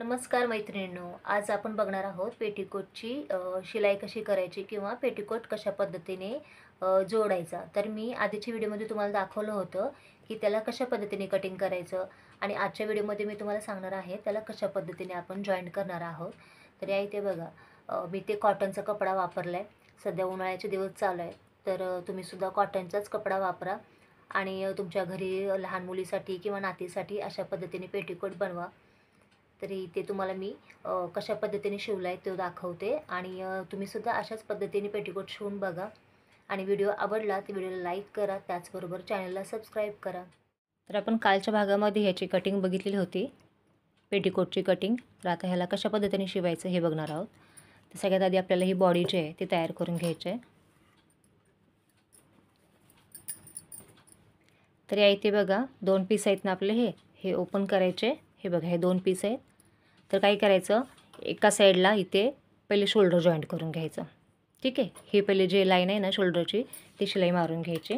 नमस्कार मैत्रिणींनो, आज आपण बघणार आहोत पेटिकोटची शिलाई कशी करायची किंवा पेटिकोट कशा पद्धतीने जोडायचा. तर मी आधीच्या व्हिडिओमध्ये तुम्हाला दाखवलं होतं की त्याला कशा पद्धतीने कटिंग करायचं आणि आजच्या व्हिडिओमध्ये मी तुम्हाला सांगणार आहे त्याला कशा पद्धतीने आपण जॉईंट करणार आहोत. तर या इथे बघा, मी ते कॉटनचा कपडा वापरला आहे. सध्या उन्हाळ्याचे दिवस चालू आहे, तर तुम्हीसुद्धा कॉटनचाच कपडा वापरा आणि तुमच्या घरी लहान मुलीसाठी किंवा नातीसाठी अशा पद्धतीने पेटिकोट बनवा. तरी ते तुम्हाला मी कशा पद्धतीने शिवला आहे तो दाखवते आणि तुम्हीसुद्धा अशाच पद्धतीने पेटिकोट शिवून बघा आणि व्हिडिओ आवडला तर व्हिडिओला लाईक करा, त्याचबरोबर चॅनलला सबस्क्राईब करा. तर आपण कालच्या भागामध्ये ह्याची कटिंग बघितलेली होती, पेटिकोटची कटिंग. तर आता ह्याला कशा पद्धतीने शिवायचं हे बघणार आहोत. तर सगळ्यात आधी आपल्याला ही बॉडी जी आहे ती तयार करून घ्यायची आहे. तर या इथे बघा 2 पीस आहेत ना आपले, हे ओपन करायचे. हे बघा, हे 2 पीस आहेत. तर काय करायचं, एका साईडला इथे पहिले शोल्डर जॉईंट करून घ्यायचं. ठीक आहे, ही पहिले जे लाईन आहे ना शोल्डरची ती शिलाई मारून घ्यायची.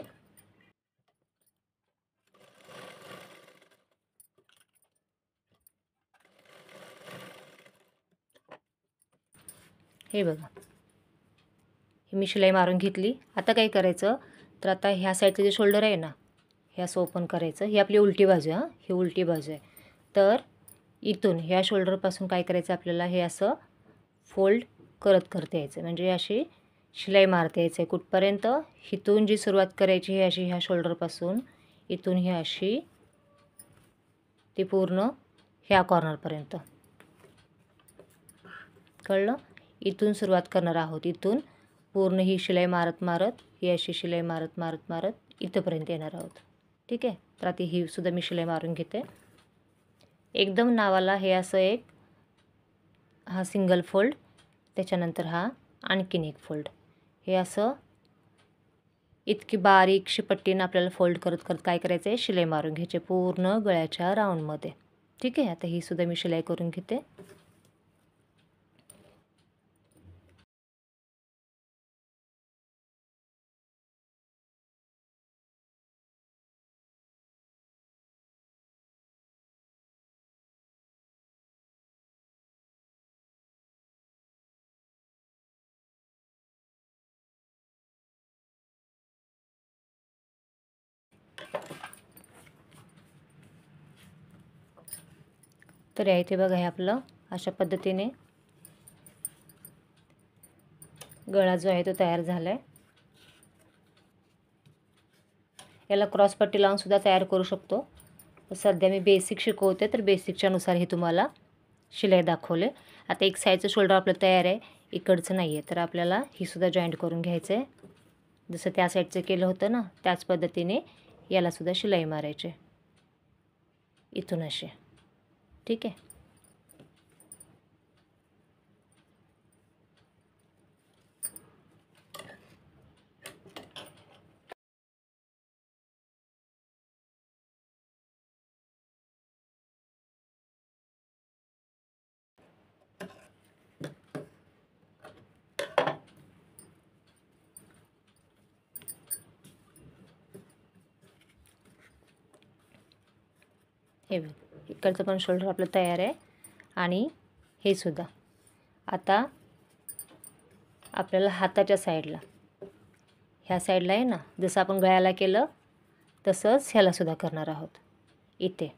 हे बघा, ही मी शिलाई मारून घेतली. आता काय करायचं, तर आता ह्या साईडचं जे शोल्डर आहे ना हे असं ओपन करायचं. ही आपली उलटी बाजू आहे, ही उलटी बाजू आहे. तर इथून ह्या शोल्डरपासून काय करायचं आपल्याला, हे असं फोल्ड करत करत यायचं. म्हणजे अशी शिलाई मारता यायचं आहे कुठपर्यंत, इथून जी सुरुवात करायची ही अशी ह्या शोल्डरपासून इथून ही अशी ती पूर्ण ह्या कॉर्नरपर्यंत. कळलं? इथून सुरुवात करणार आहोत, इथून पूर्ण ही शिलाई मारत मारत ही अशी शिलाई मारत मारत मारत इथंपर्यंत येणार आहोत. ठीक आहे, तर आता ही सुद्धा मी शिलाई मारून घेते. एकदम नावाला हे असं एक हा सिंगल फोल्ड, त्याच्यानंतर हा आणखीन एक फोल्ड, हे असं इतकी बारीकशी पट्टीनं आपल्याला फोल्ड करत करत काय करायचं आहे, शिलाई मारून घ्यायची पूर्ण गळ्याच्या राऊंडमध्ये. ठीक आहे, आता ही सुद्धा मी शिलाई करून घेते. तर या इथे बघा, हे आपलं अशा पद्धतीने गळा जो आहे तो तयार झाला आहे. याला क्रॉसपट्टी लावून सुद्धा तयार करू शकतो. सध्या मी बेसिक शिकवते, तर बेसिकच्या नुसार हे तुम्हाला शिलाई दाखवले. आता एक साईडचं शोल्डर आपलं तयार आहे, इकडचं नाही आहे, तर आपल्याला ही सुद्धा जॉईंट करून घ्यायचं आहे. जसं त्या साईडचं केलं होतं ना त्याच पद्धतीने याला सुद्धा शिलाई मारायची इथून असे. ठीक आहे, हे इकडचं पण शोल्डर आपलं तयार आहे आणि हे सुद्धा. आता आपल्याला हाताच्या साईडला, ह्या साईडला आहे ना, जसं आपण गळ्याला केलं तसंच ह्याला सुद्धा करणार आहोत. इथे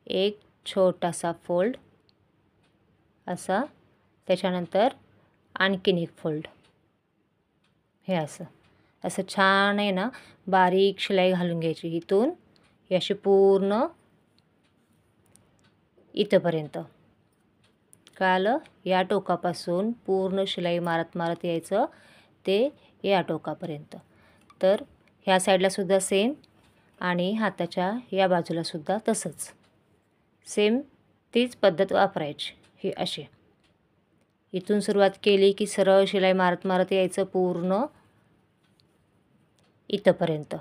एक छोटासा फोल्ड असा, त्याच्यानंतर आणखीन एक फोल्ड, हे असं असं छान आहे ना बारीक शिलाई घालून घ्यायची इथून ही अशी पूर्ण इथंपर्यंत. कळालं? या टोकापासून पूर्ण शिलाई मारत मारत यायचं ते या टोकापर्यंत. तर ह्या साईडला सुद्धा सेम आणि हाताच्या या बाजूला सुद्धा तसंच सेम तीच पद्धत वापरायची. ही अशी इथून सुरुवात केली की सरळ शिलाई मारत मारत यायचं पूर्ण इथंपर्यंत.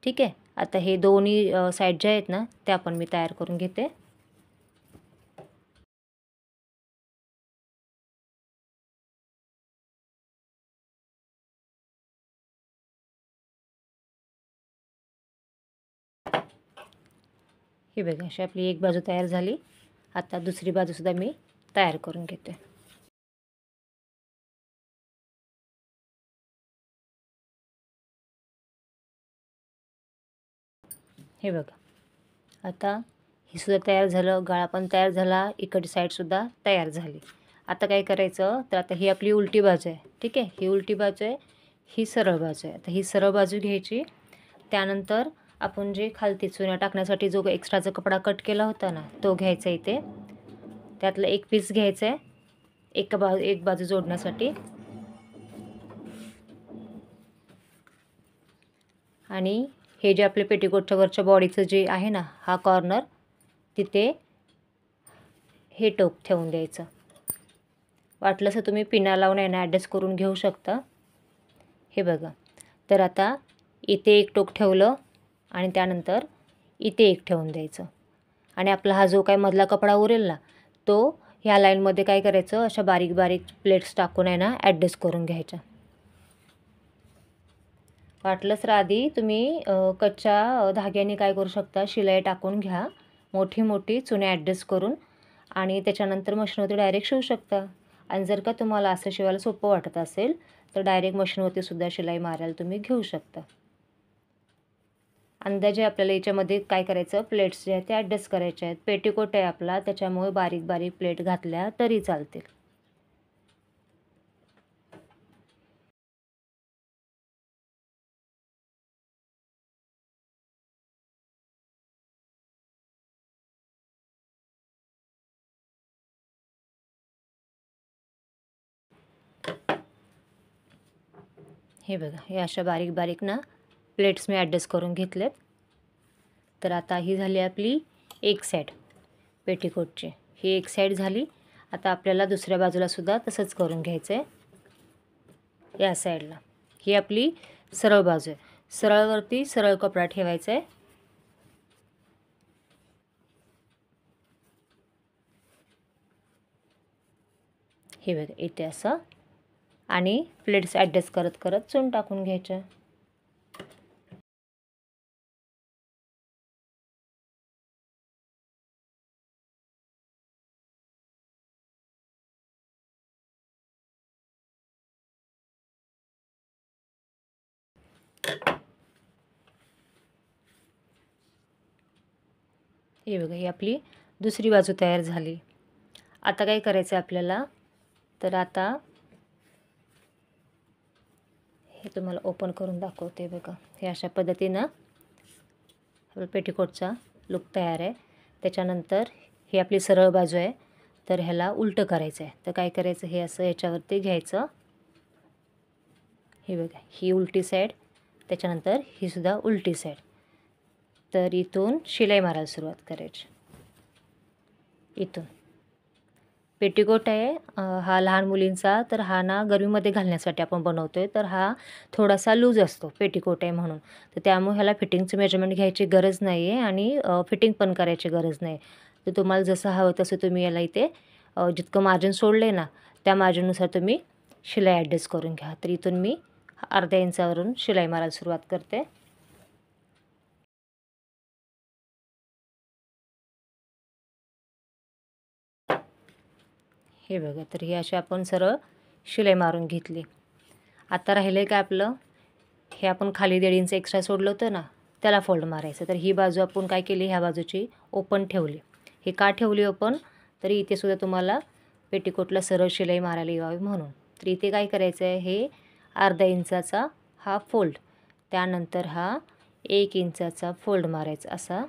ठीक आहे, आता हे दोन्ही साईड ज्या आहेत ना त्या पण मी तयार करून घेते. ही बघा, अशी आपली एक बाजू तयार झाली. आता दुसरी बाजूसुद्धा मी तयार करून घेते. हे बघा, आता ही सुद्धा तयार झालं, गळा पण तयार झाला, इकडची साईडसुद्धा तयार झाली. आता काय करायचं, तर आता ही आपली उलटी बाजू आहे, ठीक आहे. ही उलटी बाजू आहे, ही सरळ बाजू आहे. आता ही सरळ बाजू घ्यायची. त्यानंतर आपण जे खालती चुन्या टाकण्यासाठी जो एक्स्ट्राचा कपडा कट केला होता ना, तो घ्यायचा इथे. त्यातलं एक पीस घ्यायचं आहे एक बाजू जोडण्यासाठी. आणि हे जे आपले पेटीकोटच्या वरच्या बॉडीचं जे आहे ना, हा कॉर्नर, तिथे हे टोक ठेवून द्यायचं. वाटलंच तर तुम्ही पिना लावून यांना ॲडजस्ट करून घेऊ शकता. हे बघा, तर आता इथे एक टोक ठेवलं आणि त्यानंतर इथे एक ठेवून द्यायचं. आणि आपला हा जो काय मधला कपडा उरेल ना, तो ह्या लाईनमध्ये काय करायचं, अशा बारीक बारीक प्लेट्स टाकून आहे ना ॲडजस्ट करून घ्यायच्या. वाटलंच तर आधी तुम्ही कच्च्या धाग्याने काय करू शकता, शिलाई टाकून घ्या मोठी मोठी चुन्या ॲडजस्ट करून, आणि त्याच्यानंतर मशीनवरती डायरेक्ट शिवू शकता. आणि जर का तुम्हाला असं शिवायला सोपं वाटत असेल तर डायरेक्ट मशीनवरती सुद्धा शिलाई मारायला तुम्ही घेऊ शकता. अंदाजे आपल्याला याच्यामध्ये काय करायचं, प्लेट्स जे आहेत ते ॲडजस्ट करायचे आहेत. पेटीकोट आहे आपला, त्याच्यामुळे बारीक बारीक प्लेट घातल्या तरी चालतील. हे बघा, हे अशा बारीक बारीक ना प्लेट्स मी ॲडजस्ट करून घेतलेत. तर आता ही झाली आपली एक साईड पेटीकोटची, ही एक साईड झाली. आता आपल्याला दुसऱ्या बाजूला सुद्धा तसंच करून घ्यायचं आहे. या साईडला ही आपली सरळ बाजू आहे. सरळवरती सरळ कपडा ठेवायचा आहे. हे बघा, इथे असं, आणि प्लेट्स ॲडजस्ट करत करत चून टाकून घ्यायच्या. हे बघा, ही आपली दुसरी बाजू तयार झाली. आता काय करायचं आपल्याला, तर आता हे तुम्हाला ओपन करून दाखवते. बघा, हे अशा पद्धतीनं पेटीकोटचा लुक तयार आहे. त्याच्यानंतर ही आपली सरळ बाजू आहे, तर ह्याला उलटं करायचं आहे. तर काय करायचं, हे असं याच्यावरती घ्यायचं. हे बघा, ही उलटी साईड, त्याच्यानंतर ही सुद्धा उलटी साईड. तर इथून शिलाई मारायला सुरुवात करायची. इथून पेटीकोट आहे हा लहान मुलींचा, तर हा ना गरमीमध्ये घालण्यासाठी आपण बनवतो आहे. तर हा थोडासा लूज असतो पेटीकोट आहे म्हणून. तर त्यामुळे ह्याला फिटिंगचं मेजरमेंट घ्यायची गरज नाही आहे, आणि फिटिंग पण करायची गरज नाही. तर तुम्हाला जसं हवं तसं तुम्ही याला इथे जितकं मार्जिन सोडलं आहे ना, त्या मार्जिननुसार तुम्ही शिलाई ॲडजस्ट करून घ्या. तर इथून मी अर्ध्या इंचावरून शिलाई मारायला सुरुवात करते. हे बघा, तर हे असे आपण सरळ शिलाई मारून घेतली. आता राहिलं काय आपलं, हे आपण खाली 1.5 इंच एक्स्ट्रा सोडलं होतं ना, त्याला फोल्ड मारायचं. तर ही बाजू आपण काय केली, ह्या बाजूची ओपन ठेवली. हे का ठेवली ओपन, तरी इथे सुद्धा तुम्हाला पेटीकोटला सरळ शिलाई मारायला यावी म्हणून. तर इथे काय करायचं आहे, हे अर्धा इंचाचा हा फोल्ड, त्यानंतर हा 1 इंचाचा फोल्ड मारायचा. असा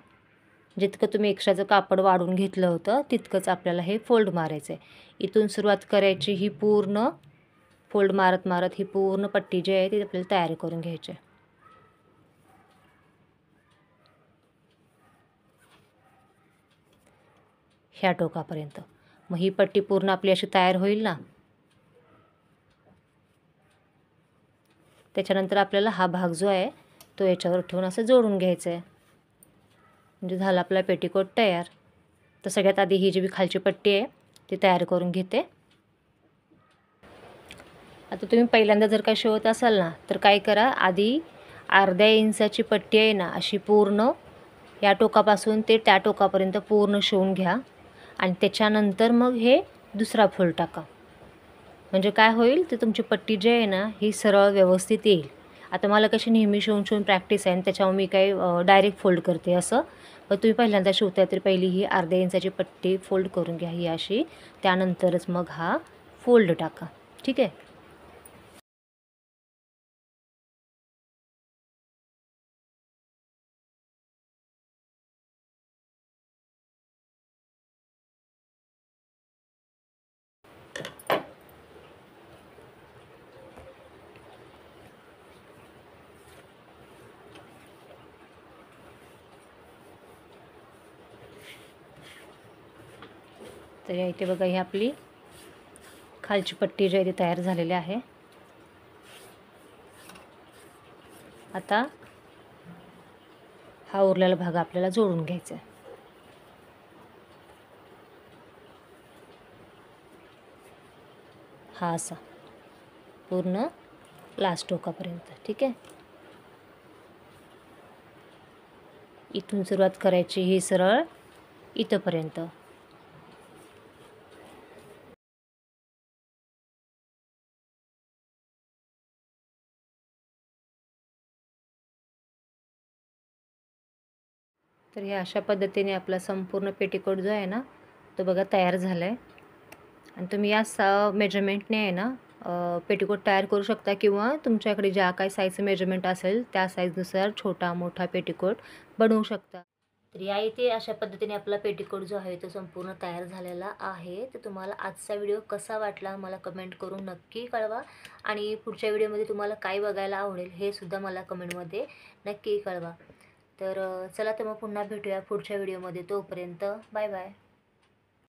जितकं तुम्ही एक्स्ट्राचं कापड वाढून घेतलं होतं तितकंच आपल्याला हे फोल्ड मारायचं आहे. इथून सुरुवात करायची, ही पूर्ण फोल्ड मारत मारत ही पूर्ण पट्टी जी आहे ती आपल्याला तयार करून घ्यायची आहे. ह्या टोकापर्यंत. मग ही पट्टी पूर्ण आपली अशी तयार होईल ना, त्याच्यानंतर आपल्याला हा भाग जो आहे तो याच्यावर ठेवून असं जोडून घ्यायचं आहे. म्हणजे झाला आपला पेटीकोट तयार. तर सगळ्यात आधी ही जी खालची पट्टी आहे ती तयार करून घेते. आता तुम्ही पहिल्यांदा जर काय शिवत असाल ना, तर काय करा, आधी अर्ध्या इंचाची पट्टी आहे ना, अशी पूर्ण या टोकापासून ते त्या टोकापर्यंत पूर्ण शिवून घ्या. आणि त्याच्यानंतर मग हे दुसरा फोल्ड टाका. म्हणजे काय होईल तर तुमची पट्टी जी आहे ना ही सरळ व्यवस्थित येईल. आता मला कशी नेहमी शिवून प्रॅक्टिस आहे आणि त्याच्यामुळे मी काही डायरेक्ट फोल्ड करते असं. पण तुम्ही पहिल्यांदा शिवताय तर पहिली ही अर्ध्या इंचाची पट्टी फोल्ड करून घ्या ही अशी. त्यानंतरच मग हा फोल्ड टाका. ठीक आहे. तर या इथे बघा ही आपली खालची पट्टी जी आहे ती तयार झालेली आहे. आता हा उरलेला भाग आपल्याला जोडून घ्यायचा आहे. हा असा पूर्ण लास्ट टोकापर्यंत. ठीक आहे. इथून सुरुवात करायची ही सरळ इथंपर्यंत. तर हे अशा पद्धतीने आपला संपूर्ण पेटीकोट जो आहे ना तो बघा तयार झाला आहे. आणि तुम्ही या मेजरमेंटने आहे ना पेटीकोट तयार करू शकता किंवा तुमच्याकडे ज्या काही साईजचं मेजरमेंट असेल त्या साईजनुसार छोटा मोठा पेटीकोट बनवू शकता. तर या इथे अशा पद्धतीने आपला पेटीकोट जो आहे तो संपूर्ण तयार झालेला आहे. तर तुम्हाला आजचा व्हिडिओ कसा वाटला मला कमेंट करून नक्की कळवा. आणि पुढच्या व्हिडिओमध्ये तुम्हाला काय बघायला आवडेल हे सुद्धा मला कमेंटमध्ये नक्की कळवा. तर चला तर मग पुन्हा भेटूया पुढच्या व्हिडिओमध्ये. तोपर्यंत बाय बाय.